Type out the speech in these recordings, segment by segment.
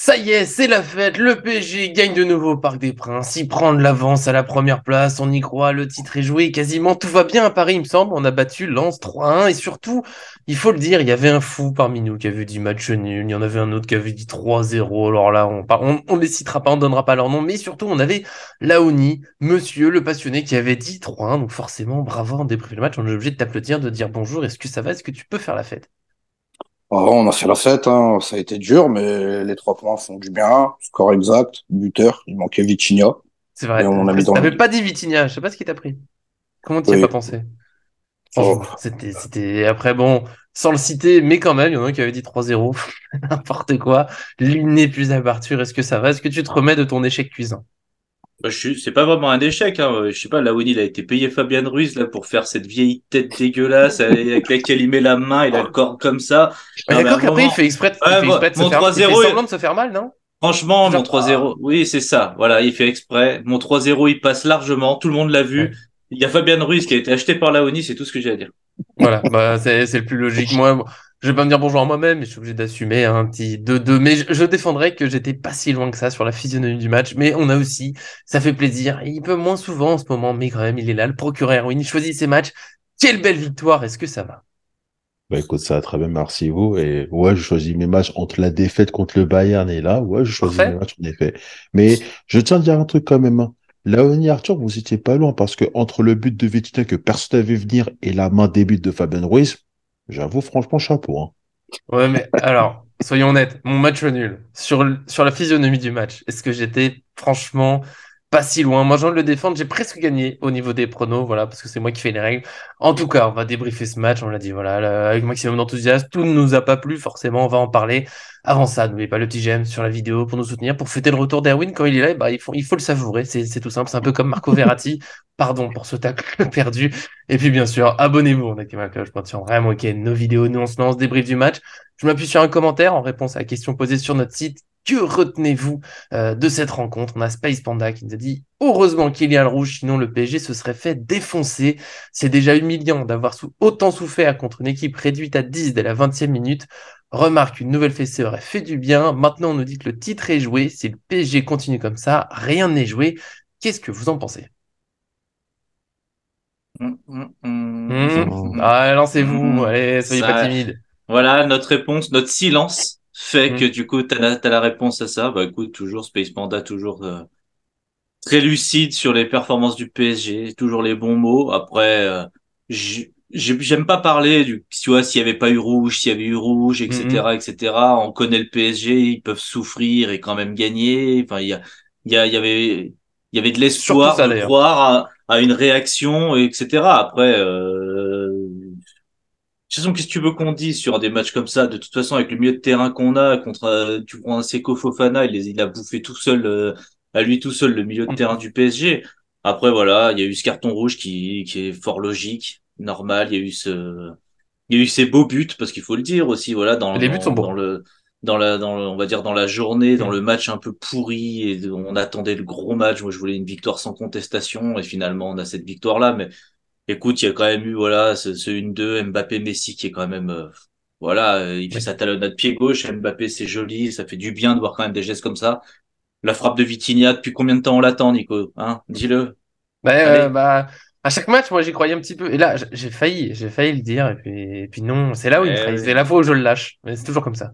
Ça y est, c'est la fête, le PSG gagne de nouveau au Parc des Princes, il prend de l'avance à la première place, on y croit, le titre est joué, quasiment tout va bien à Paris, il me semble, on a battu Lens 3-1, et surtout, il faut le dire, il y avait un fou parmi nous qui avait dit match nul, il y en avait un autre qui avait dit 3-0, alors là, on les citera pas, on donnera pas leur nom, mais surtout, on avait Laoni, monsieur le passionné, qui avait dit 3-1, donc forcément, bravo, on débrief le match, on est obligé de t'applaudir, de dire bonjour, est-ce que ça va, est-ce que tu peux faire la fête? On a fait la fête, hein. Ça a été dur, mais les 3 points font du bien. Score exact, buteur, il manquait Vitinha, C'est mais vrai, on l'a mis dans le t'avais but. pas dit Vitinha, je sais pas ce qui t'a pris. Comment t'y as pas Oui. pensé? Oh. Franchement, après, bon, sans le citer, mais quand même, il y en a un qui avait dit 3-0, n'importe quoi. L'une n'est plus à Arthur, est-ce que ça va? Est-ce que tu te remets de ton échec cuisant? C'est pas vraiment un échec, hein. Je sais pas, Lawini, il a été payé Fabian Ruiz, là, pour faire cette vieille tête dégueulasse avec laquelle il met la main, il a le corps comme ça. Mais Non, mais à un d'accord qu'après, moment, il ouais, fait exprès de se mon faire, il fait 3-0, semblant de se faire mal, non? franchement, mon Genre, ah, 3-0, oui, c'est ça. Voilà, il fait exprès. Mon 3-0, il passe largement. Tout le monde l'a ouais. vu. Il y a Fabian Ruiz qui a été acheté par Lawini, c'est tout ce que j'ai à dire. Voilà, bah, c'est le plus logique. Moi, je vais pas me dire bonjour à moi-même, mais je suis obligé d'assumer un petit 2-2. Mais je défendrai que j'étais pas si loin que ça sur la physionomie du match. Mais on a aussi, ça fait plaisir. Il peut moins souvent en ce moment, mais quand même, il est là, le procureur Erwin. Il choisit ses matchs. Quelle belle victoire! Est-ce que ça va? Bah écoute, ça va très bien, merci vous. Et ouais, je choisis mes matchs entre la défaite contre le Bayern et là, ouais, je choisis mes Parfait? matchs en effet. Mais je tiens à dire un truc quand même, hein. Léonie Arthur, vous étiez pas loin parce que entre le but de Vitinha que personne n'avait vu venir et la main des buts de Fabien Ruiz, j'avoue franchement chapeau, hein. Ouais, mais alors, soyons honnêtes, mon match nul, sur la physionomie du match, est-ce que j'étais franchement pas si loin? Moi, j'ai envie de le défendre, j'ai presque gagné au niveau des pronos, voilà, parce que c'est moi qui fais les règles. En tout cas, on va débriefer ce match, on l'a dit, voilà, avec maximum d'enthousiasme. Tout ne nous a pas plu, forcément, on va en parler. Avant ça, n'oubliez pas le petit j'aime sur la vidéo pour nous soutenir, pour fêter le retour d'Erwin quand il est là, bah, il faut le savourer, c'est tout simple, c'est un peu comme Marco Verratti. Pardon pour ce tacle perdu. Et puis, bien sûr, abonnez-vous, on active la cloche pour être sûr vraiment, ok, nos vidéos, nous on se lance, débrief du match. Je m'appuie sur un commentaire en réponse à la question posée sur notre site. Que retenez-vous de cette rencontre? On a Space Panda qui nous a dit heureusement qu'il y a le rouge, sinon le PSG se serait fait défoncer. C'est déjà humiliant d'avoir autant souffert contre une équipe réduite à 10 dès la 20e minute. Remarque, une nouvelle fessée aurait fait du bien. Maintenant, on nous dit que le titre est joué. Si le PSG continue comme ça, rien n'est joué. Qu'est-ce que vous en pensez? Hum, hum, hum, hum, Ah, lancez-vous. hum. Allez, soyez pas Ça, timide. voilà, notre réponse, notre silence fait que Hum. du coup, t'as la réponse à ça. Bah écoute, toujours Space Panda, toujours très lucide sur les performances du PSG, toujours les bons mots. Après, j'aime pas parler du, tu vois, s'il y avait pas eu rouge, s'il y avait eu rouge, Hum, hum. etc., etc. On connaît le PSG, ils peuvent souffrir et quand même gagner. Enfin, il y a, il y avait, il y avait de Surtout l'espoir ça de d'ailleurs. croire à une réaction, etc. Après, de toute façon, qu'est-ce que tu veux qu'on dise sur des matchs comme ça? De toute façon, avec le milieu de terrain qu'on a, contre, tu prends un Seko Fofana, il a bouffé tout seul, à lui tout seul, le milieu de terrain du PSG. Après, voilà, il y a eu ce carton rouge qui est fort logique, normal. Il y a eu ces beaux buts, parce qu'il faut le dire aussi, voilà, Les buts sont beaux. on va dire dans la journée, dans Hum. le match un peu pourri, et on attendait le gros match. Moi, je voulais une victoire sans contestation, et finalement, on a cette victoire-là, mais écoute, il y a quand même eu voilà ce 1-2 Mbappé-Messi qui est quand même voilà, il fait Oui. sa talonnade pied gauche, Mbappé c'est joli, ça fait du bien de voir quand même des gestes comme ça. La frappe de Vitinha, depuis combien de temps on l'attend, Nico? Hein? Dis-le. Allez. Bah, à chaque match, moi, j'y croyais un petit peu. Et là, j'ai failli le dire. Et puis non, c'est là où il me Eh trahit. C'est oui. la fois où je le lâche. Mais c'est toujours comme ça.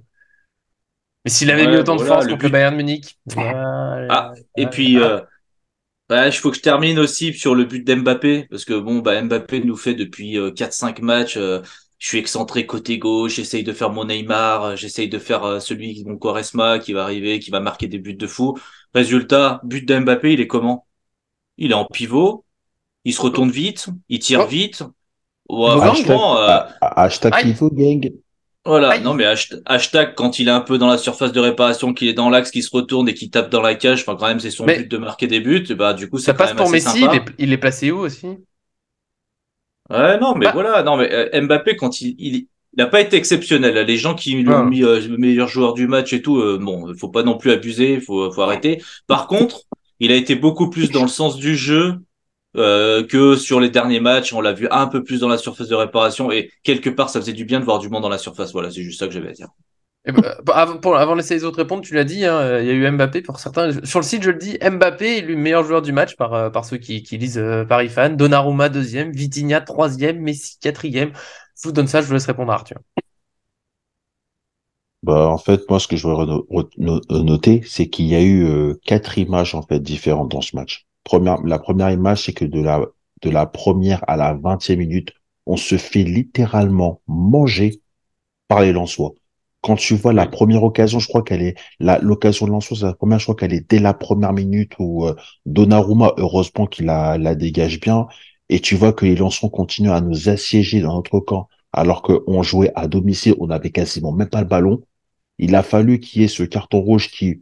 Mais s'il avait mis Ouais, autant de voilà, force le contre le but. Bayern Munich. Ah, et puis ouais, il faut que je termine aussi sur le but d'Mbappé, parce que bon, bah Mbappé nous fait depuis 4-5 matchs. Je suis excentré côté gauche, j'essaye de faire mon Neymar, j'essaye de faire celui, mon Quaresma, qui va arriver, qui va marquer des buts de fou. Résultat, but d'Mbappé, il est comment? Il est en pivot, il se retourne vite, il tire Oh, vite. Ouais, Bogang? Hashtag, franchement, hashtag Aïe! pivot, gang. voilà. Non, Aïe! mais hashtag quand il est un peu dans la surface de réparation, qu'il est dans l'axe, qu'il se retourne et qu'il tape dans la cage, enfin quand même c'est son but Mais de marquer des buts, bah du coup ça c'est quand passe même pour assez Messi. Il est, sympa. il est placé où aussi? Ouais, non, mais Bah, voilà, non, mais Mbappé, quand il a pas été exceptionnel. Là. Les gens qui lui ont non. mis le meilleur joueur du match et tout, bon, faut pas non plus abuser, faut arrêter. Par contre, il a été beaucoup plus dans le sens du jeu que sur les derniers matchs. On l'a vu un peu plus dans la surface de réparation et quelque part, ça faisait du bien de voir du monde dans la surface. Voilà, c'est juste ça que j'avais à dire. Avant de laisser les autres répondre, tu l'as dit, hein, il y a eu Mbappé pour certains. Sur le site, je le dis, Mbappé est élu meilleur joueur du match par ceux qui lisent Paris Fan. Donnarumma deuxième, Vitinha troisième, Messi quatrième. Je vous donne ça, je vous laisse répondre à Arthur. Bah, en fait, moi, ce que je voudrais noter, c'est qu'il y a eu 4 images en fait différentes dans ce match. La première image, c'est que de la première à la 20e minute, on se fait littéralement manger par les Lensois. Quand tu vois la Oui. première occasion, je crois qu'elle est l'occasion de Lensois, c'est la première, je crois qu'elle est dès la première minute où Donnarumma, heureusement qu'il la dégage bien, et tu vois que les Lensois continuent à nous assiéger dans notre camp, alors qu'on jouait à domicile, on avait quasiment même pas le ballon. Il a fallu qu'il y ait ce carton rouge qui,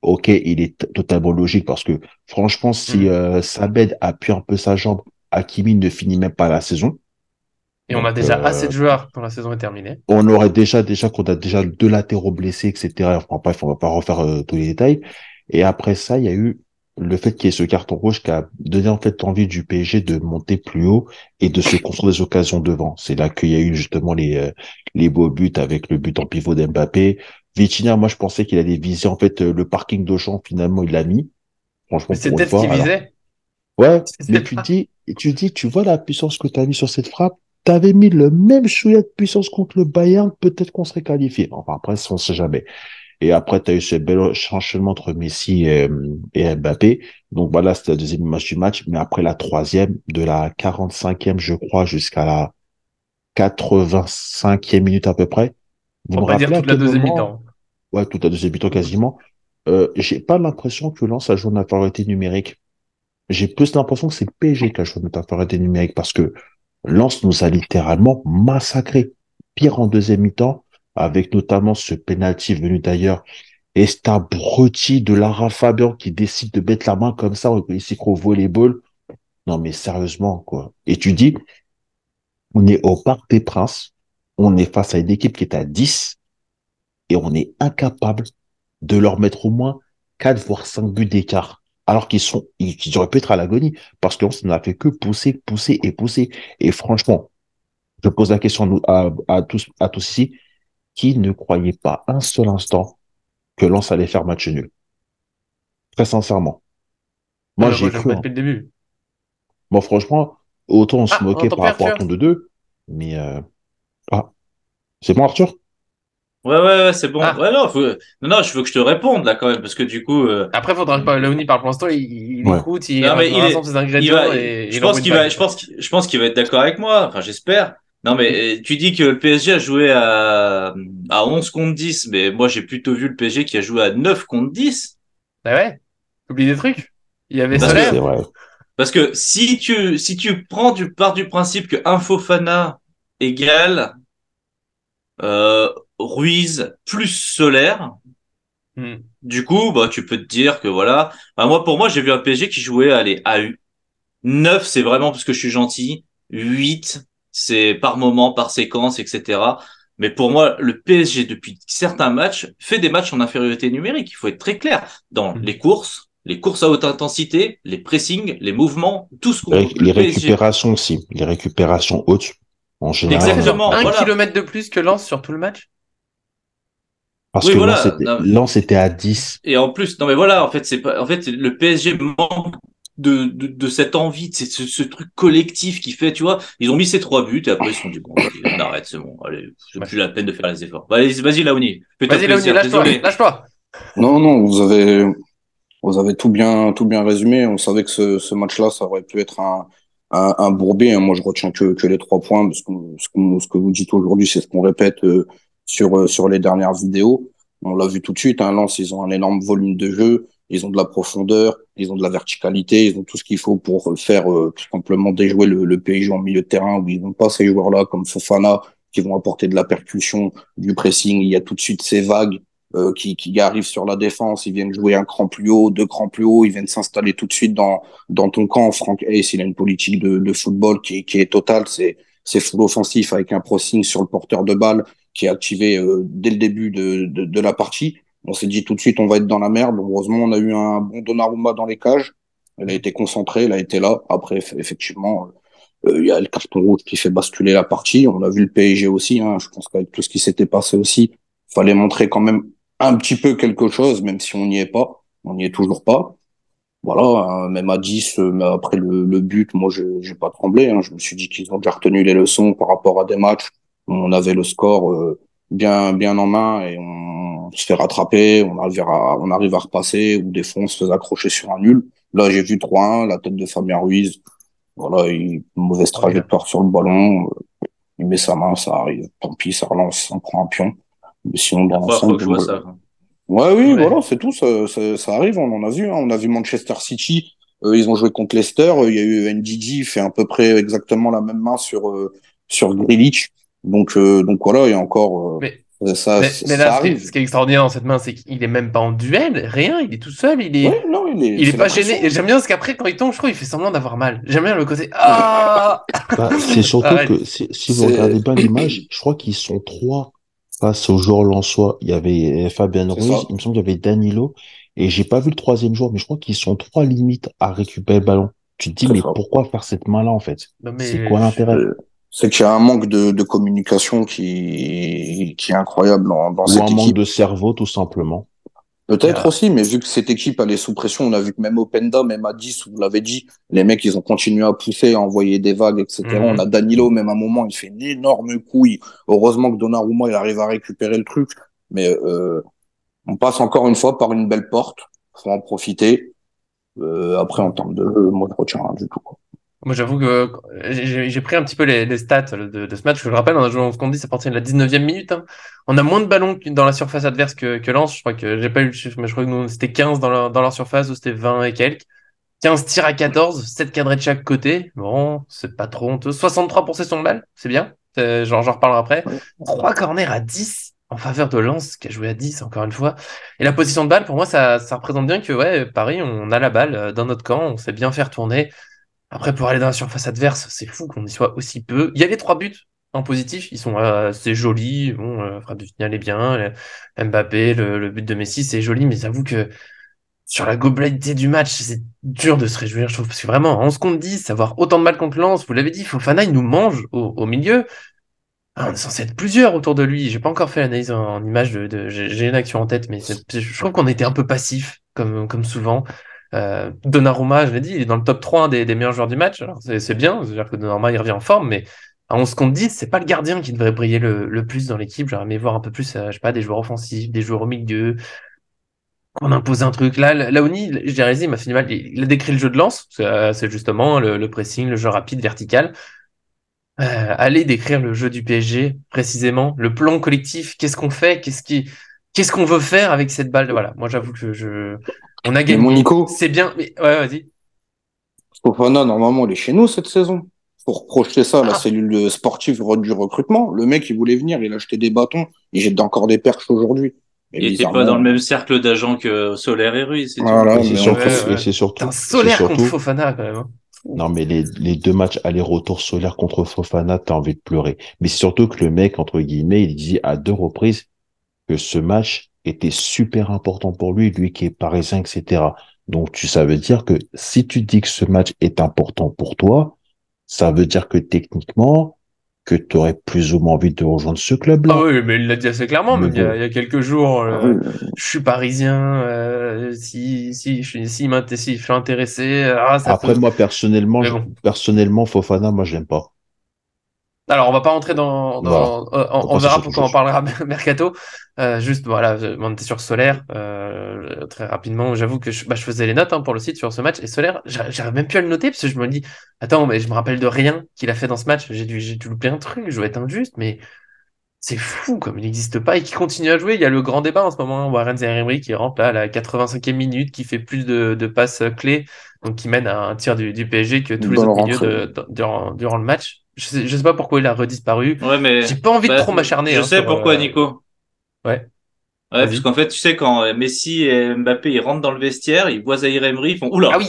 ok, il est totalement logique parce que franchement, si Mhm. Sabed appuie un peu sa jambe, Hakimi ne finit même pas la saison. Et on a Donc, déjà assez de joueurs quand la saison est terminée. on aurait déjà qu'on a déjà 2 latéraux blessés, etc. Enfin, bref, on va pas refaire tous les détails. Et après ça, il y a eu le fait qu'il y ait ce carton rouge qui a donné en fait envie du PSG de monter plus haut et de se construire des occasions devant. C'est là qu'il y a eu justement les beaux buts avec le but en pivot d'Mbappé. Vitinha, moi, je pensais qu'il allait viser en fait le parking d'Auchan. Finalement, il l'a mis. Mais Franchement, c'est pour une peut-être ce qu'il fois. Alors, visait. ouais, Je sais mais pas. tu vois la puissance que tu as mis sur cette frappe. T'avais mis le même chouïa de puissance contre le Bayern, peut-être qu'on serait qualifié. Enfin, après, ça, on sait jamais. Et après, tu as eu ce bel enchaînement entre Messi et Mbappé. Donc voilà, c'était la deuxième image du match. Mais après la troisième, de la 45e, je crois, jusqu'à la 85e minute à peu près. Vous Pour me pas dire rappelez à toute la quel deuxième moment, mi-temps. ouais, tout à deuxième mi-temps quasiment, j'ai pas l'impression que Lens a joué en infériorité numérique. J'ai plus l'impression que c'est le PSG qui a joué en infériorité numérique parce que Lens nous a littéralement massacrés. Pire en deuxième mi-temps, avec notamment ce penalty venu d'ailleurs, et cet abruti de Lara Fabian qui décide de mettre la main comme ça, ici qu'au volleyball. Non mais sérieusement, quoi. Et tu dis, on est au Parc des Princes, on est face à une équipe qui est à 10, et on est incapable de leur mettre au moins 4 voire 5 buts d'écart. Alors qu'ils auraient pu être à l'agonie, parce que ça n'a fait que pousser, pousser et pousser. Et franchement, je pose la question à tous ici, qui ne croyait pas un seul instant que Lens allait faire match nul? Très sincèrement. Ah, Moi, bah, moi, j'ai je le cru, crois hein. depuis le début. Moi, franchement, autant on se Ah, on moquait n'entend par plus rapport à Arthur. ton 2-2, mais ah, c'est bon, Arthur? Ouais, ouais, ouais, c'est bon. Ah, Ouais, non, non, non, je veux que je te réponde là quand même, parce que du coup, après, faudra pas. Léonie parle pour l'instant, il Ouais. écoute, il non, mais rassemble ses il va, ingrédients et je il envoie pense une qu'il va, bague. je pense qu'il va être d'accord avec moi. Enfin, j'espère. Non, mais tu dis que le PSG a joué à 11 contre 10, mais moi j'ai plutôt vu le PSG qui a joué à 9 contre 10. Bah ouais, oublie des trucs. Il y avait Parce Ouais, c'est que, Solaire. vrai. parce que si tu pars du principe que Infofana égale, Ruiz plus Solaire, Hmm. du coup, bah, tu peux te dire que voilà. Bah, moi, pour moi, j'ai vu un PSG qui jouait, allez, à 9, c'est vraiment parce que je suis gentil. 8, c'est par moment, par séquence, etc. Mais pour moi, le PSG, depuis certains matchs, fait des matchs en infériorité numérique. Il faut être très clair. Dans Hmm. les courses à haute intensité, les pressings, les mouvements, tout ce qu'on, Les le PSG. récupérations aussi, les récupérations hautes, en Donc général, c'était on a genre Exactement, un voilà. kilomètre de plus que Lens sur tout le match. parce Oui, que voilà. Non, Lens était à 10. et en plus, non mais voilà, en fait, c'est pas, en fait, le PSG manque de cette envie, de ce truc collectif qui fait, tu vois, ils ont mis ces 3 buts et après ils se sont dit, bon, vas-y, on arrête, c'est bon, allez, c'est Ouais. plus la peine de faire les efforts. Bah, allez, vas-y, Laouni, fais-toi Vas-y, Léonie, plaisir, lâche-toi, désolé. lâche-toi. Non, non, vous avez tout bien résumé. On savait que ce match-là, ça aurait pu être un bourbier, hein. Moi, je retiens que les 3 points, parce que ce que vous dites aujourd'hui, c'est ce qu'on répète sur les dernières vidéos. On l'a vu tout de suite, hein. Lens, ils ont un énorme volume de jeu, ils ont de la profondeur, ils ont de la verticalité, ils ont tout ce qu'il faut pour faire tout simplement déjouer le PSG en milieu de terrain, où ils n'ont pas ces joueurs-là comme Fofana qui vont apporter de la percussion, du pressing. Il y a tout de suite ces vagues qui arrivent sur la défense, ils viennent jouer un cran plus haut, 2 crans plus haut, ils viennent s'installer tout de suite dans ton camp. Franck Hayes, il a une politique de football qui est totale, c'est full offensif avec un pressing sur le porteur de balle qui est activé dès le début de la partie. On s'est dit tout de suite, on va être dans la merde. Heureusement, on a eu un bon Donnarumma dans les cages. Elle a été concentrée, elle a été là. Après, effectivement, il y a le carton rouge qui fait basculer la partie. On a vu le PSG aussi, hein. Je pense qu'avec tout ce qui s'était passé aussi, fallait montrer quand même un petit peu quelque chose, même si on n'y est pas. On n'y est toujours pas. Voilà, même à 10, mais après le but, moi, j'ai pas tremblé. Hein. Je me suis dit qu'ils ont déjà retenu les leçons par rapport à des matchs où on avait le score bien en main et on se fait rattraper, on arrive à repasser, ou des fois on se fait accrocher sur un nul. Là, j'ai vu 3-1, la tête de Fabien Ruiz. Voilà, mauvaise Oh, il trajectoire sur le ballon. Il met sa main, ça arrive. Tant pis, ça relance, on prend un pion. Mais sinon, La dans première fois l'ensemble, que je vois ça, quoi. ouais, oui, ouais. voilà, c'est tout, ça arrive, on en a vu, hein. On a vu Manchester City, ils ont joué contre Leicester, il y a eu NDD, il fait à peu près exactement la même main sur Grealish. Donc voilà, et encore, Mais, mais là, ça arrive. ce qui est extraordinaire dans cette main, c'est qu'il est même pas en duel, rien, il est tout seul, Ouais, non, il est c'est la pas gêné. pression. Et j'aime bien parce qu'après, quand il tombe, je trouve, il fait semblant d'avoir mal. J'aime bien le côté, ah! Bah, c'est surtout Ah, que si vous regardez C'est, bien l'image, je crois qu'ils sont trois face au joueur lensois. Il y avait Fabien c'est ça, Ruiz, il me semble qu'il y avait Danilo, et j'ai pas vu le troisième joueur, mais je crois qu'ils sont trois limites à récupérer le ballon. Tu te dis, c'est mais ça. pourquoi faire cette main-là, en fait? non, C'est mais quoi l'intérêt? C'est qu'il y a un manque de communication qui est incroyable dans Ou un cette manque équipe. de cerveau, tout simplement. il y Peut-être a, aussi, mais vu que cette équipe elle est sous pression, on a vu que même Openda, même à 10, vous l'avez dit, les mecs ils ont continué à pousser, à envoyer des vagues, etc. On a Mhm. Danilo, même à un moment, il fait une énorme couille. Heureusement que Donnarumma il arrive à récupérer le truc, mais on passe encore une fois par une belle porte, faut en profiter. Après en termes de jeu, moi je retiens rien du tout, quoi. Moi, j'avoue que j'ai pris un petit peu les stats de ce match. Je le rappelle, on a joué en seconde 10 à partir de la 19e minute. Hein. On a moins de ballons dans la surface adverse que Lens. Je crois que j'ai pas eu le chiffre, mais je crois que nous, c'était 15 dans leur surface ou c'était 20 et quelques. 15 tirs à 14, 7 cadrés de chaque côté. Bon, c'est pas trop honteux. 63 possessions de balle, c'est bien. Genre, j'en reparlerai après. Ouais. 3 corners à 10 en faveur de Lens, qui a joué à 10 encore une fois. Et la position de balle, pour moi, ça représente bien que ouais, Paris, on a la balle dans notre camp, on sait bien faire tourner. Après, pour aller dans la surface adverse, c'est fou qu'on y soit aussi peu. Il y a les 3 buts en positif, ils sont c'est joli. Bon, frappe de finale est bien. Mbappé, le but de Messi, c'est joli, mais j'avoue que sur la globalité du match, c'est dur de se réjouir, je trouve. Parce que vraiment, en 11 contre 10, avoir autant de mal contre Lens, vous l'avez dit, Fofana, il nous mange au milieu. Ah, on est censé être plusieurs autour de lui. J'ai pas encore fait l'analyse en image j'ai une action en tête, mais je trouve qu'on était un peu passif, comme souvent. Donnarumma, je l'ai dit, il est dans le top 3 des meilleurs joueurs du match. Alors, c'est bien, c'est-à-dire que Donnarumma, il revient en forme, mais à 11 contre 10, c'est pas le gardien qui devrait briller le plus dans l'équipe. J'aurais aimé voir un peu plus, je sais pas, des joueurs offensifs, des joueurs au milieu, qu'on impose un truc. Là, Laoni, je dirais, il m'a fait du mal. Il a décrit le jeu de lance, c'est justement le pressing, le jeu rapide, vertical. Aller décrire le jeu du PSG précisément, le plan collectif, qu'est-ce qu'on fait, qu'est-ce qu'on veut faire avec cette balle. Voilà, moi j'avoue que on a Mais mon gagné, Nico, c'est bien, mais ouais, vas-y. Fofana, normalement, il est chez nous cette saison. Pour projeter ça à la Ah, cellule sportive du recrutement, le mec, il voulait venir, il a acheté des bâtons, il jette encore des perches aujourd'hui. Mais Il était pas dans le bizarrement, même cercle d'agents que Solaire et Ruiz, c'est tout. voilà, Et c'est mais on surtout, ouais, passe. et ouais. c'est Putain, surtout, c'est solaire contre surtout, Fofana quand même. Hein. non, mais les deux matchs aller-retour solaire contre Fofana, t'as envie de pleurer. Mais c'est surtout que le mec, entre guillemets, il dit à deux reprises que ce match était super important pour lui, lui qui est parisien, etc. Donc, ça veut dire que si tu dis que ce match est important pour toi, ça veut dire que techniquement, que tu aurais plus ou moins envie de rejoindre ce Ah club-là. oui, mais il l'a dit assez clairement, Mais même bon, il y a quelques jours. Ah oui, Je suis parisien, si je suis intéressé, ah, ça après peut. moi, personnellement, Mais bon. personnellement, Fofana, moi, je l'aime pas. Alors, on va pas rentrer Voilà. On va on passer sur verra autre pourquoi on chose. parlera mercato. Juste, voilà, on était sur Solaire, très rapidement. J'avoue que je faisais les notes hein, pour le site sur ce match. Et Solaire, j'arrive même plus à le noter parce que je me dis, attends, mais je me rappelle de rien qu'il a fait dans ce match. J'ai dû louper un truc, je dois être injuste, mais c'est fou comme il n'existe pas et qui continue à jouer. Il y a le grand débat en ce moment. Hein, Warren Zaïre-Emery qui rentre là à la 85e minute, qui fait plus de passes clés, donc qui mène à un tir du PSG que tous une les bonne autres milieux rentrée. durant le match. Je sais pas pourquoi il a redisparu. Ouais, J'ai mais pas envie de bah, trop m'acharner je hein, sais sur. pourquoi, Nico. Ouais, Ouais, parce vas-y. qu'en fait, tu sais, quand Messi et Mbappé ils rentrent dans le vestiaire, ils voient Zaïre Emery, ils font Ah Oula! oui!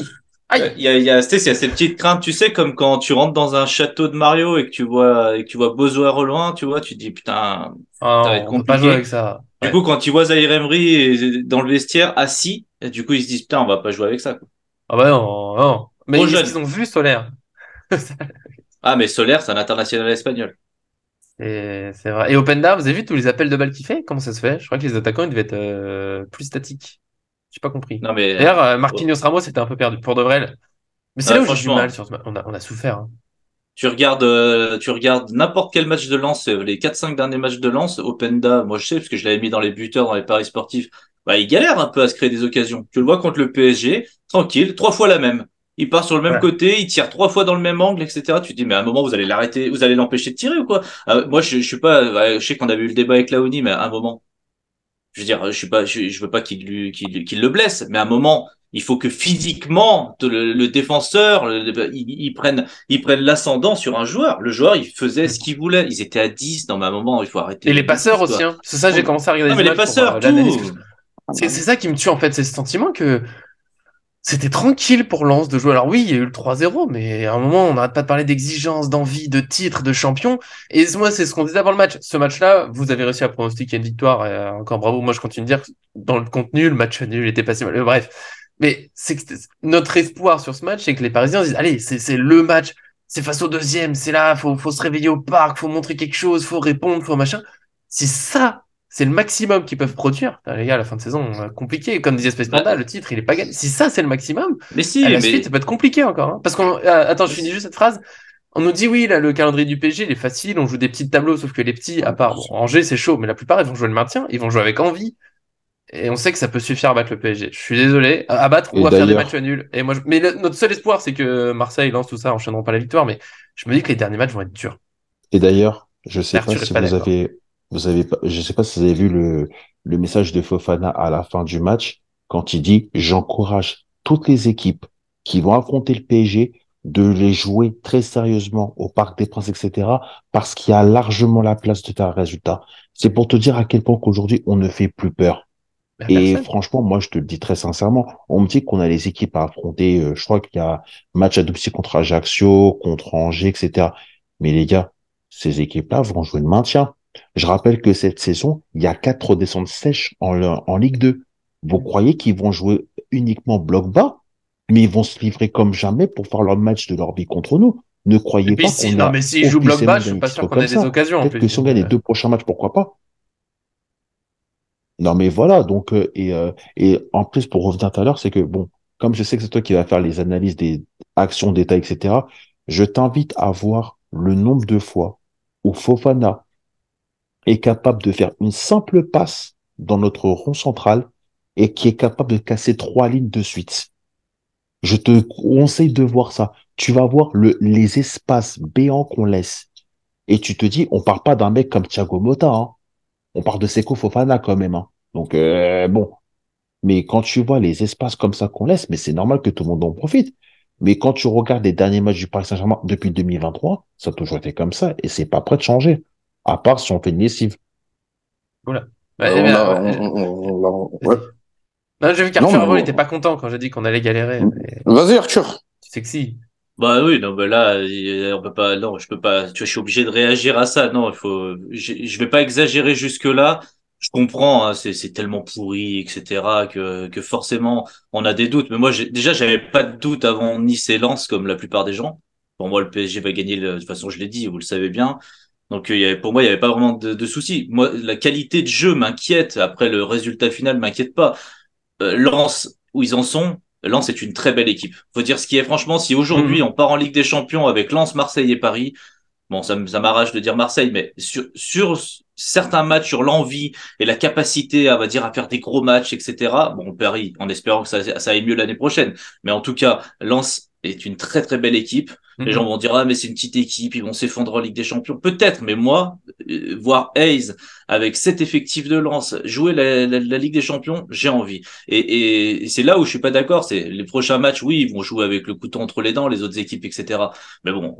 Aïe! Tu sais, il y a ces petites craintes, tu sais, comme quand tu rentres dans un château de Mario et que tu vois Bowser au loin, tu vois, tu te dis putain, ça va Oh, être on peut pas jouer avec compliqué. ça. Du Ouais. coup, quand ils voient Zaïre Emery dans le vestiaire assis, et du coup, ils se disent putain, on va pas jouer avec ça, quoi. Ah bah non, non. Mais Trop est-ce qu'ils jeune. ont vu Solaire? Ah, mais Solaire, c'est un international espagnol. C'est vrai. Et Openda, vous avez vu tous les appels de balles qu'il fait? Comment ça se fait? Je crois que les attaquants, ils devaient être plus statiques. J'ai pas compris. Non, mais, D'ailleurs, Marquinhos Ramos était un peu perdu pour de vrai. Mais c'est là où j'ai du mal franchement, sur ce match. On a souffert. Hein. tu regardes n'importe quel match de Lens, les 4-5 derniers matchs de Lens, Openda, moi je sais parce que je l'avais mis dans les buteurs, dans les paris sportifs, bah il galère un peu à se créer des occasions. Tu le vois contre le PSG, tranquille, 3 fois la même. Il part sur le même Ouais. côté, il tire 3 fois dans le même angle, etc. Tu te dis mais à un moment vous allez l'arrêter, vous allez l'empêcher de tirer ou quoi? Moi je suis pas, je sais qu'on avait eu le débat avec Laoni, mais à un moment je veux dire, je suis pas, je veux pas qu'il le blesse, mais à un moment, il faut que physiquement, le défenseur, il prenne l'ascendant sur un joueur. Le joueur, il faisait ce qu'il voulait. Ils étaient à 10. Non, mais à un moment, il faut arrêter Et les les passeurs bêtises, aussi. quoi. Hein. C'est ça, j'ai commencé à regarder Non, mais des les matchs pour passeurs, l'analyse. tout. C'est ça qui me tue en fait, c'est ce sentiment que c'était tranquille pour Lens de jouer. Alors oui, il y a eu le 3-0, mais à un moment, on n'arrête pas de parler d'exigence, d'envie, de titre, de champion. Et moi, c'est ce qu'on disait avant le match. Ce match-là, vous avez réussi à pronostiquer une victoire. Et encore bravo. Moi, je continue de dire que dans le contenu, le match nul était pas si mal. Bref. Mais c'est que notre espoir sur ce match, c'est que les Parisiens disent, allez, c'est le match. C'est face au deuxième. C'est là. Faut se réveiller au parc. Faut montrer quelque chose. Faut répondre. Faut machin. Si ça, c'est le maximum qu'ils peuvent produire. Putain, les gars, à la fin de saison, compliqué. Comme disait Space Bah, Panda, le titre, il est pas gagné. Si ça, c'est le maximum, mais à si, la suite, ça mais, peut être compliqué encore. Hein. Parce qu'on, attends, je finis juste cette phrase. On nous dit oui, là, le calendrier du PSG, il est facile. On joue des petits tableaux, sauf que les petits, à part, bon, Angers, c'est chaud, mais la plupart, ils vont jouer le maintien. Ils vont jouer avec envie. Et on sait que ça peut suffire à battre le PSG. Je suis désolé, à battre Et ou à faire des matchs d'ailleurs, nuls. Et moi, notre seul espoir, c'est que Marseille lance tout ça, enchaîneront pas la victoire. Mais je me dis que les derniers matchs vont être durs. je Et sais pas Arthur est si pas d'accord. je sais pas si vous avez vu le message de Fofana à la fin du match quand il dit, j'encourage toutes les équipes qui vont affronter le PSG de les jouer très sérieusement au Parc des Princes, etc., parce qu'il y a largement la place de faire un résultat. C'est pour te dire à quel point qu'aujourd'hui, on ne fait plus peur. Mais à Et personne. franchement, moi, je te le dis très sincèrement, on me dit qu'on a les équipes à affronter. Je crois qu'il y a match à domicile contre Ajaccio, contre Angers, etc. Mais les gars, ces équipes-là vont jouer le maintien. Je rappelle que cette saison, il y a 4 descentes sèches en Ligue 2. Vous croyez qu'ils vont jouer uniquement bloc bas, mais ils vont se livrer comme jamais pour faire leur match de leur vie contre nous. Ne Et croyez puis pas si, qu'on non, mais a s'ils jouent bloc bas, officiellement je suis gagné le pas sûr titre qu'on comme ait des ça. occasions en Peut-être plus. que si on gagne les 2 prochains matchs, pourquoi pas? Non, mais voilà, donc, et en plus, pour revenir tout à l'heure, c'est que, bon, comme je sais que c'est toi qui vas faire les analyses des actions, détails, etc., je t'invite à voir le nombre de fois où Fofana est capable de faire une simple passe dans notre rond central et qui est capable de casser 3 lignes de suite. Je te conseille de voir ça. Tu vas voir les espaces béants qu'on laisse. Et tu te dis, on parle pas d'un mec comme Thiago Motta, hein. On parle de Seko Fofana quand même, hein. Donc, bon. Mais quand tu vois les espaces comme ça qu'on laisse, mais c'est normal que tout le monde en profite. Mais quand tu regardes les derniers matchs du Paris Saint-Germain depuis 2023, ça a toujours été comme ça et c'est pas prêt de changer. À part si on fait une lessive. Voilà. Ouais, On a, ouais, ouais. vas-y. Non, j'ai vu Non, qu'Arthur mais avant, il était pas content quand j'ai dit qu'on allait galérer. Mais vas-y, Arthur. c'est que si. bah oui, non, mais là, on peut pas, non, je peux pas, tu vois, je suis obligé de réagir à ça. Non, je vais pas exagérer jusque-là. Je comprends, hein, c'est tellement pourri, etc., que forcément, on a des doutes. Mais moi, déjà, j'avais pas de doute avant Nice et Lens, comme la plupart des gens. Pour moi, le PSG va gagner, de toute façon, je l'ai dit, vous le savez bien. Donc, pour moi, il y avait pas vraiment de soucis. Moi, la qualité de jeu m'inquiète. Après, le résultat final m'inquiète pas. Lens, où ils en sont, Lens est une très belle équipe. Faut dire ce qui est, franchement, si aujourd'hui Mhm. on part en Ligue des Champions avec Lens, Marseille et Paris, bon, ça m'arrache de dire Marseille, mais sur certains matchs, sur l'envie et la capacité, à, on va dire, à faire des gros matchs, etc. Bon, Paris, en espérant que ça aille mieux l'année prochaine. Mais en tout cas, Lens est une très très belle équipe. Les gens Mhm. vont dire, ah, mais c'est une petite équipe, ils vont s'effondrer en Ligue des Champions. Peut-être, mais moi, voir Hayes avec cet effectif de Lens jouer la Ligue des Champions, j'ai envie. Et c'est là où je suis pas d'accord. C'est les prochains matchs, oui, ils vont jouer avec le couteau entre les dents, les autres équipes, etc. Mais bon,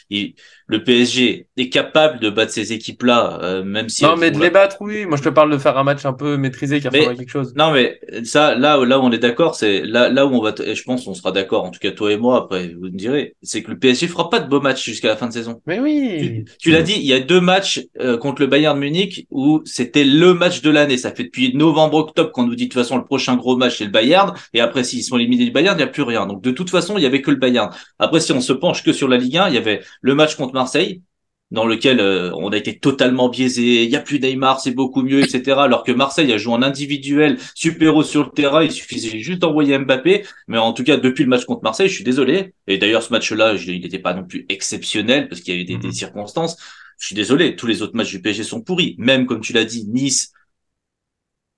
le PSG est capable de battre ces équipes-là, même si Non, elles mais vont de là. les battre, oui. Moi, je te parle de faire un match un peu maîtrisé qui ressemble à Mais quelque chose. non, mais ça, là où on est d'accord, c'est là où on va, et je pense, on sera d'accord. En tout cas, toi et moi, après, vous me direz, c'est que le PSG fera pas de beaux matchs jusqu'à la fin de saison. Mais Tu, oui. tu l'as dit, il y a 2 matchs contre le Bayern Munich où c'était le match de l'année. Ça fait depuis novembre-octobre qu'on nous dit de toute façon le prochain gros match c'est le Bayern. Et après, s'ils sont éliminés du Bayern, il n'y a plus rien. Donc de toute façon, il y avait que le Bayern. Après, si on se penche que sur la Ligue 1, il y avait le match contre Marseille, dans lequel on a été totalement biaisé. Il y a plus Neymar, c'est beaucoup mieux, etc. Alors que Marseille a joué en individuel, super haut sur le terrain, il suffisait juste d'envoyer Mbappé. Mais en tout cas, depuis le match contre Marseille, je suis désolé. Et d'ailleurs, ce match-là, il n'était pas non plus exceptionnel parce qu'il y avait des circonstances. Je suis désolé, tous les autres matchs du PSG sont pourris. Même comme tu l'as dit, Nice,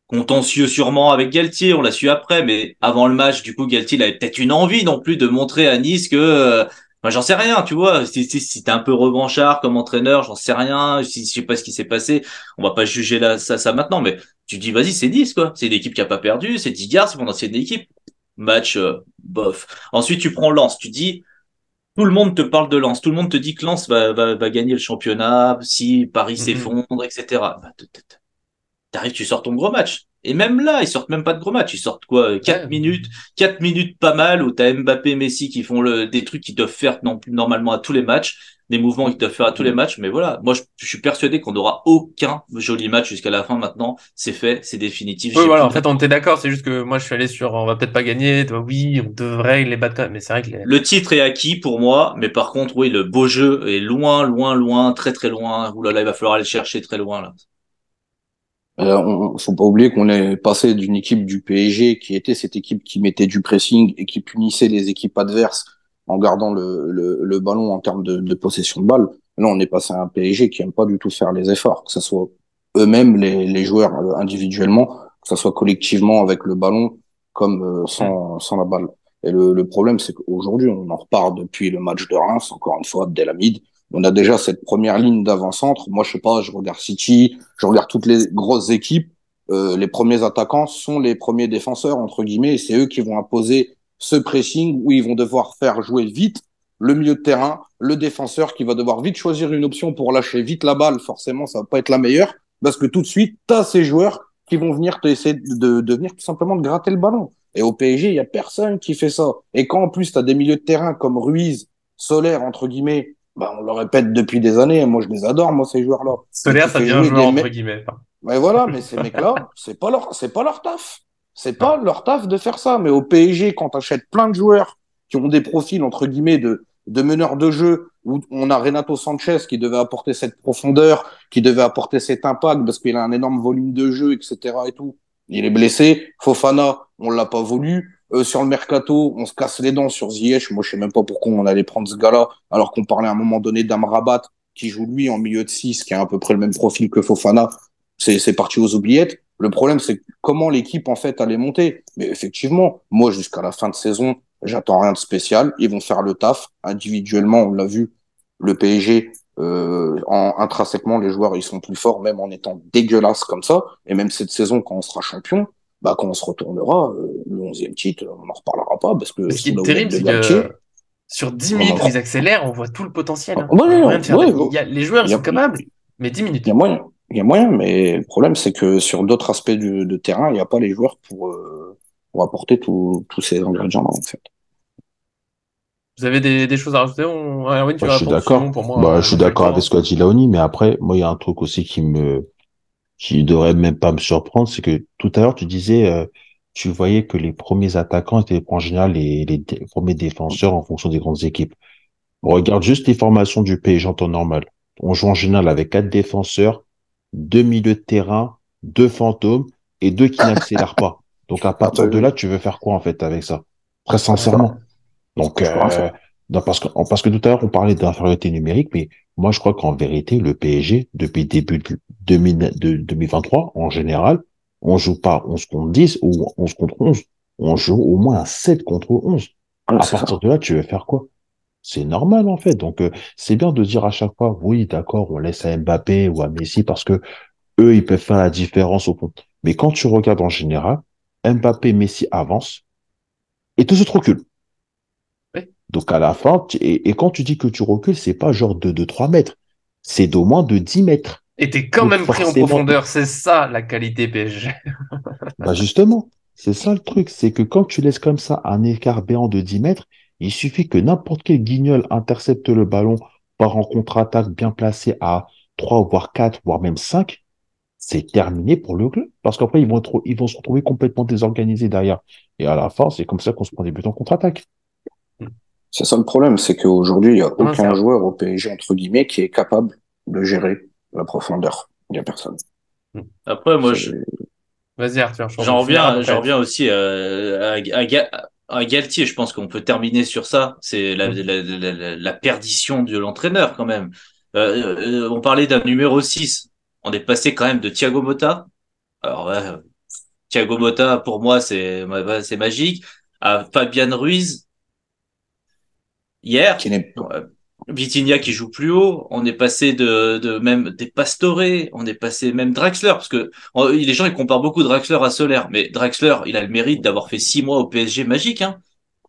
contentieux sûrement avec Galtier, on l'a su après, mais avant le match, du coup, Galtier il avait peut-être une envie non plus de montrer à Nice que, j'en sais rien, tu vois, si t'es un peu revanchard comme entraîneur, j'en sais rien, si je sais pas ce qui s'est passé, on va pas juger là ça maintenant, mais tu dis vas-y, c'est Nice quoi, c'est une équipe qui a pas perdu, c'est Digard, c'est mon ancienne équipe, match bof. Ensuite tu prends Lens, tu dis tout le monde te parle de Lens, tout le monde te dit que Lens va gagner le championnat si Paris s'effondre, etc. T'arrives, tu sors ton gros match. Et même là, ils sortent même pas de gros match. Ils sortent quoi, Ouais. 4 minutes pas mal, où t'as Mbappé, Messi qui font des trucs qu'ils doivent faire normalement à tous les matchs, des mouvements qu'ils doivent faire à tous les matchs. Mais voilà, moi, je suis persuadé qu'on n'aura aucun joli match jusqu'à la fin maintenant. C'est fait, c'est définitif. Oui, J'ai voilà, plus en fait, on était d'accord, c'est juste que moi, je suis allé sur, on va peut-être pas gagner, toi, oui, on devrait les battre, quand même. Mais c'est vrai que Le titre est acquis pour moi, mais par contre, oui, le beau jeu est loin, loin, loin, très, très loin. Ouh là là, il va falloir aller le chercher très loin, là. Faut pas oublier qu'on est passé d'une équipe du PSG qui était cette équipe qui mettait du pressing et qui punissait les équipes adverses en gardant le ballon en termes de possession de balle. Là, on est passé à un PSG qui aime pas du tout faire les efforts, que ce soit eux-mêmes, les joueurs individuellement, que ce soit collectivement avec le ballon, comme sans la balle. Et le problème, c'est qu'aujourd'hui, on en repart depuis le match de Reims, encore une fois, Abdelhamid. On a déjà cette première ligne d'avant-centre. Moi, je sais pas, je regarde City, je regarde toutes les grosses équipes. Les premiers attaquants sont les premiers défenseurs, entre guillemets, et c'est eux qui vont imposer ce pressing où ils vont devoir faire jouer vite le milieu de terrain, le défenseur qui va devoir vite choisir une option pour lâcher vite la balle. Forcément, ça va pas être la meilleure parce que tout de suite, tu as ces joueurs qui vont venir te essayer de venir tout simplement de gratter le ballon. Et au PSG, il y a personne qui fait ça. Et quand en plus, tu as des milieux de terrain comme Ruiz, Solaire, entre guillemets, bah, on le répète depuis des années, moi je les adore, moi ces joueurs-là. Mais Solaire, tu ça fais devient un jouer joueur, des entre mecs. guillemets. Enfin, Mais voilà, mais ces mecs-là, c'est pas leur taf. C'est non. pas leur taf de faire ça. Mais au PSG, quand tu achètes plein de joueurs qui ont des profils, entre guillemets, de meneurs de jeu, où on a Renato Sanchez qui devait apporter cette profondeur, qui devait apporter cet impact parce qu'il a un énorme volume de jeu, etc. et tout. Il est blessé. Fofana, on l'a pas voulu. Sur le mercato, on se casse les dents sur Ziyech. Moi, je sais même pas pourquoi on allait prendre ce gars-là, alors qu'on parlait à un moment donné d'Amrabat, qui joue lui en milieu de 6, qui a à peu près le même profil que Fofana. C'est parti aux oubliettes. Le problème, c'est comment l'équipe, en fait, allait monter. Mais effectivement, moi, jusqu'à la fin de saison, j'attends rien de spécial. Ils vont faire le taf. Individuellement, on l'a vu, le PSG, intrinsèquement, les joueurs, ils sont plus forts, même en étant dégueulasses comme ça. Et même cette saison, quand on sera champion, bah, quand on se retournera, le 11e titre, on n'en reparlera pas parce Mais que ce qui sous est la houlette terrible, de c'est que Galtier, sur 10 on en minutes où ils fera. accélèrent, on voit tout le potentiel. Hein. Ouais, Il y a moyen de faire ouais, les joueurs, ils il y sont a, capables, mais 10 il y minutes. a moyen. Il y a moyen, mais le problème, c'est que sur d'autres aspects de terrain, il n'y a pas les joueurs pour apporter tous ces ingrédients-là, en fait. Vous avez des choses à rajouter? Erwin, tu Moi, veux je suis répondre? Sinon, d'accord. pour Bah, moi, je suis moi j'ai le d'accord temps. avec Hein. ce qu'a dit Laoni, mais après, moi, il y a un truc aussi qui devrait même pas me surprendre, c'est que tout à l'heure, tu disais, tu voyais que les premiers attaquants étaient en général les premiers défenseurs en fonction des grandes équipes. On regarde juste les formations du PSG en temps normal. On joue en général avec 4 défenseurs, 2 milieux de terrain, 2 fantômes et 2 qui n'accélèrent pas. Donc, à Ah, t'as partir de là, vu? tu veux faire quoi, en fait, avec ça? Très Ouais. sincèrement. Donc, Je peux rien faire. non, parce que tout à l'heure, on parlait d'infériorité numérique, mais moi, je crois qu'en vérité, le PSG, depuis le début de 2023, en général, on joue pas 11 contre 10 ou 11 contre 11. On joue au moins un 7 contre 11. Ouais, À c'est partir ça. de là, tu veux faire quoi? C'est normal, en fait. Donc, c'est bien de dire à chaque fois, oui, d'accord, on laisse à Mbappé ou à Messi parce que eux, ils peuvent faire la différence au fond. Mais quand tu regardes en général, Mbappé, Messi avancent et tous autres reculent. Oui. Donc à la fin, et quand tu dis que tu recules, c'est pas genre de 3 mètres, c'est d'au moins de 10 mètres. Et t'es quand Donc même pris en forcément, profondeur, c'est ça la qualité PSG. bah justement, c'est ça le truc, c'est que quand tu laisses comme ça un écart béant de 10 mètres, il suffit que n'importe quel guignol intercepte le ballon par en contre-attaque bien placé à 3 voire 4 voire même 5, c'est terminé pour le club. Parce qu'après, ils vont se retrouver complètement désorganisés derrière. Et à la fin, c'est comme ça qu'on se prend des buts en contre-attaque. C'est ça le problème, c'est qu'aujourd'hui, il n'y a Non, c'est aucun vrai. joueur au PSG, entre guillemets, qui est capable de gérer la profondeur. Il n'y a personne. Après, moi, C'est- Vas-y, Arthur, on finira j'en après. reviens aussi à Galtier. Je pense qu'on peut terminer sur ça. C'est la perdition de l'entraîneur quand même. On parlait d'un numéro 6. On est passé quand même de Thiago Motta. Alors, ouais, Thiago Motta, pour moi, c'est magique. À Fabian Ruiz, hier, qui n'est Vitinha qui joue plus haut, on est passé de même des Pastore, on est passé même Draxler, parce que les gens ils comparent beaucoup Draxler à Soler, mais Draxler il a le mérite d'avoir fait 6 mois au PSG magique, hein.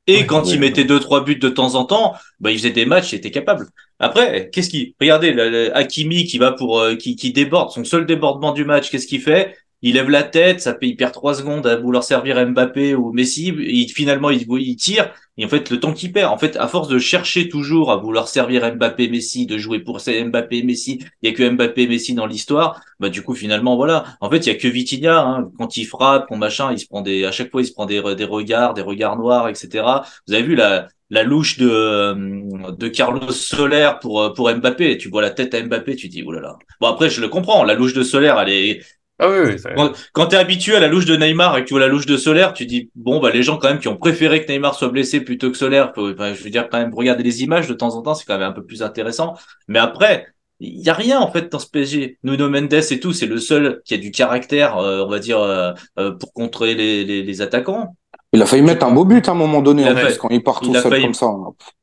Et Oui. quand il mettait deux trois buts de temps en temps, bah il faisait des matchs, il était capable. Après, qu'est-ce qu'il regardez Hakimi qui va pour qui déborde, son seul débordement du match, qu'est-ce qu'il fait? Il lève la tête, il perd 3 secondes à vouloir servir Mbappé ou Messi, et finalement il tire, et en fait le temps qu'il perd, en fait à force de chercher toujours à vouloir servir Mbappé, Messi, de jouer pour Mbappé, Messi, il y a que Mbappé, Messi dans l'histoire, bah du coup finalement voilà, en fait il y a que Vitinha, hein, quand il frappe, quand machin, il se prend à chaque fois il se prend des regards noirs, etc. Vous avez vu la louche de Carlos Soler pour Mbappé. Tu vois la tête à Mbappé, tu dis, oh là là. Bon, après, je le comprends. La louche de Soler, elle est, Ah oui, oui, quand t'es habitué à la louche de Neymar et que tu vois la louche de Soler, tu dis, bon, bah, les gens, quand même, qui ont préféré que Neymar soit blessé plutôt que Soler, je veux dire, quand même, regarder les images de temps en temps, c'est quand même un peu plus intéressant. Mais après, il y a rien, en fait, dans ce PSG. Nuno Mendes et tout, c'est le seul qui a du caractère, on va dire, pour contrer les attaquants. Il a failli mettre un beau but à un moment donné Il en a plus fait, quand il part tout il a seul comme failli, ça.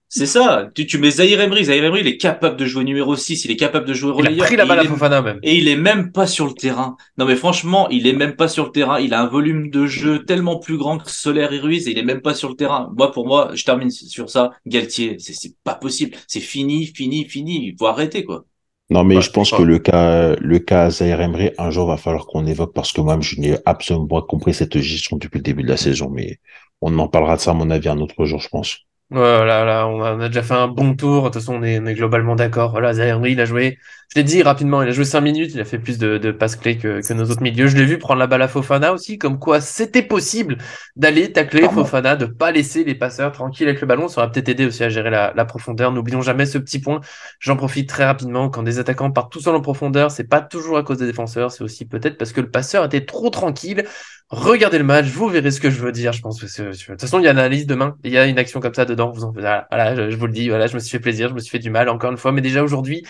c'est ça. Tu mets Zahir Emery, il est capable de jouer numéro 6, il est capable de jouer il a relayeur pris la balle à Fofana même. et il est même pas sur le terrain. Non mais franchement, il est même pas sur le terrain. Il a un volume de jeu tellement plus grand que Soler et Ruiz et il est même pas sur le terrain. Moi, pour moi, je termine sur ça. Galtier, c'est pas possible. C'est fini, fini, fini. Il faut arrêter, quoi. Non, mais Ouais, je pense que le cas Zaïre Emery, un jour, va falloir qu'on évoque parce que moi, je n'ai absolument pas compris cette gestion depuis le début de la saison. Mais on en parlera de ça, à mon avis, un autre jour, je pense. Voilà, là, on a déjà fait un bon tour. De toute façon, on est globalement d'accord. Voilà, Zaïre Emery, il a joué, je l'ai dit rapidement, il a joué 5 minutes, il a fait plus de passes clés que nos autres milieux. Je l'ai vu prendre la balle à Fofana aussi, comme quoi c'était possible d'aller tacler Clairement. Fofana, de pas laisser les passeurs tranquilles avec le ballon. Ça aurait peut-être aidé aussi à gérer la profondeur. N'oublions jamais ce petit point. J'en profite très rapidement. Quand des attaquants partent tout seuls en profondeur, c'est pas toujours à cause des défenseurs, c'est aussi peut-être parce que le passeur était trop tranquille. Regardez le match, vous verrez ce que je veux dire, je pense. De toute façon, il y a une analyse demain, il y a une action comme ça dedans. Voilà, je vous le dis, voilà, je me suis fait plaisir, je me suis fait du mal encore une fois, mais déjà aujourd'hui,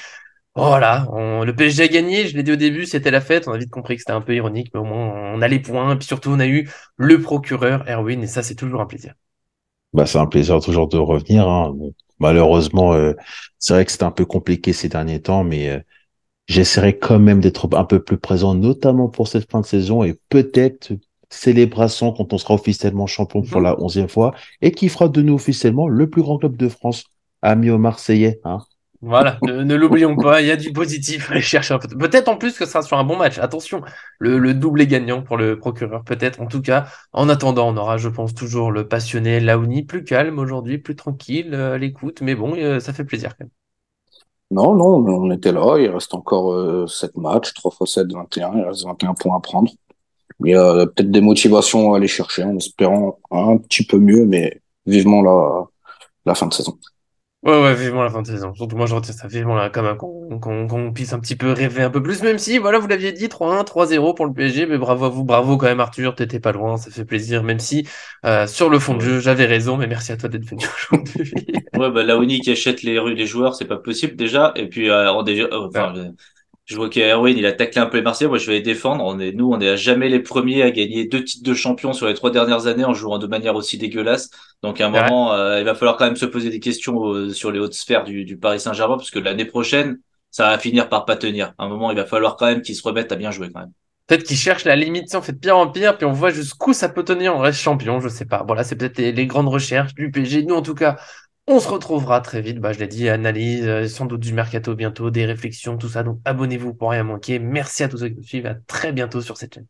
voilà, le PSG a gagné, je l'ai dit au début, c'était la fête, on a vite compris que c'était un peu ironique, mais au moins on a les points, et puis surtout on a eu le procureur Erwin, et ça c'est toujours un plaisir. Bah, c'est un plaisir toujours de revenir, hein. Bon, malheureusement, c'est vrai que c'était un peu compliqué ces derniers temps, mais j'essaierai quand même d'être un peu plus présent, notamment pour cette fin de saison et peut-être célébration quand on sera officiellement champion pour Mhm. la 11e fois et qui fera de nous officiellement le plus grand club de France, ami aux Marseillais, hein. Voilà, ne l'oublions pas, il y a du positif, allez chercher un peu. Peut-être en plus que ce sera sur un bon match, attention, le double est gagnant pour le procureur, peut-être. En tout cas, en attendant, on aura, je pense, toujours le passionné Laouni, plus calme aujourd'hui, plus tranquille, à l'écoute, mais bon, ça fait plaisir quand même. Non, non, on était là. Il reste encore 7 matchs, 3 fois 7, 21. Il reste 21 points à prendre. Il y a peut-être des motivations à aller chercher en espérant un petit peu mieux, mais vivement la fin de saison. Ouais, ouais, vivement la fin de saison. Surtout moi, je retiens ça vivement là, quand même, qu'on puisse un petit peu rêver un peu plus, même si, voilà, vous l'aviez dit, 3-1, 3-0 pour le PSG, mais bravo à vous, bravo quand même, Arthur, t'étais pas loin, ça fait plaisir, même si, sur le fond de Ouais. jeu, j'avais raison, mais merci à toi d'être venu aujourd'hui. Ouais, bah, Laoni qui achète les joueurs, c'est pas possible déjà. Et puis, Ouais. je vois qu'Erwin, il a taclé un peu les Marseillais. Moi, je vais les défendre. Nous, on est à jamais les premiers à gagner 2 titres de champion sur les 3 dernières années en jouant de manière aussi dégueulasse. Donc, à un C'est vrai. moment, il va falloir quand même se poser des questions sur les hautes sphères du Paris Saint-Germain, parce que l'année prochaine, ça va finir par pas tenir. À un moment, il va falloir quand même qu'ils se remettent à bien jouer quand même. Peut-être qu'ils cherchent la limite, tu sais, on fait de pire en pire, puis on voit jusqu'où ça peut tenir, on reste champion, je sais pas. Voilà, c'est peut-être les grandes recherches du PSG. Nous, en tout cas, on se retrouvera très vite. Bah, je l'ai dit, analyse, sans doute du mercato bientôt, des réflexions, tout ça. Donc, abonnez-vous pour rien manquer. Merci à tous ceux qui nous suivent. À très bientôt sur cette chaîne.